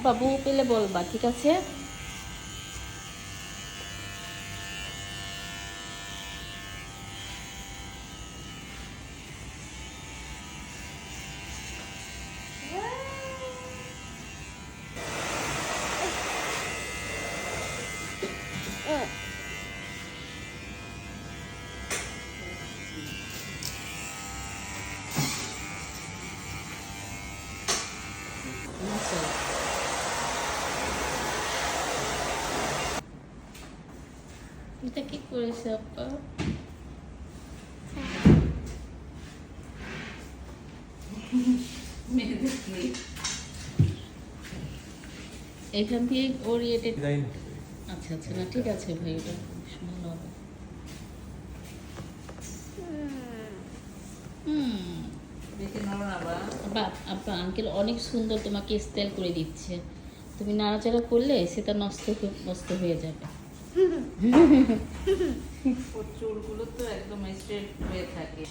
বাবু পেলে বলবা, ঠিক আছে? এটা কি করেছে আপা? এখান দিয়ে ওরিয়েটেড। আচ্ছা আচ্ছা, না ঠিক আছে ভাই, এটা ভালো হবে। আপা আঙ্কেল অনেক সুন্দর তোমাকে স্টাইল করে দিচ্ছে, তুমি নাড়াচাড়া করলে সেটা নষ্ট হয়ে যাবে। চুলগুলো তো একদম স্ট্রেট হয়ে থাকে।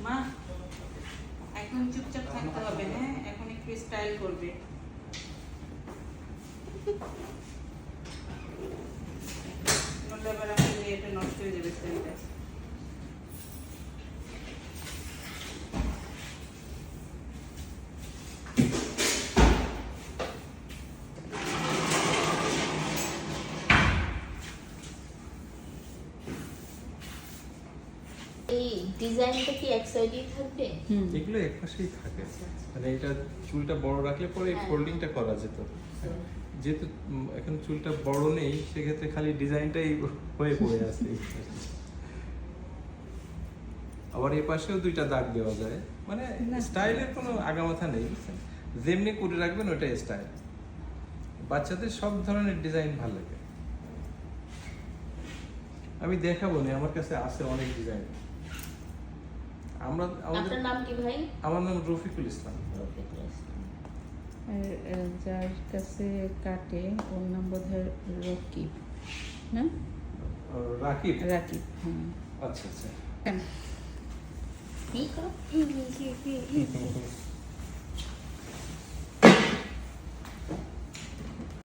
মা এখন চুপচাপ থাকতে হবে, হ্যাঁ? এখন একটু স্টাইল করবে। নইলে আবার আমাদের এটা নষ্ট হয়ে যাবে স্টাইলটা। এই ডিজাইনটা কি এক সাইডেই থাকবে? এগুলো এক পাশেই থাকে, মানে এটা চুলটা বড় রাখলে পরে ফোল্ডিংটা করা যেত। যেহেতু এখন চুলটা বড় নেই, সেক্ষেত্রে খালি ডিজাইনটাই হয়ে পড়ে আছে। আবার এই পাশেও দুইটা দাগ দেওয়া যায়, মানে স্টাইলের কোনো আগামাথা নেই, যেমনি করে রাখবেন ওইটাই স্টাইল। বাচ্চাদের সব ধরনের ডিজাইন ভালো লাগে। আমি দেখাবো না, আমার কাছে আছে অনেক ডিজাইন। আপনার নাম কি ভাই? আমার নাম রফিকুল ইসলাম। যার কাছে কাটে ওর নাম বোধহয় রকিব, না? রাকিব। রাকিব, হ্যাঁ। আচ্ছা আচ্ছা। ঠিক আছে।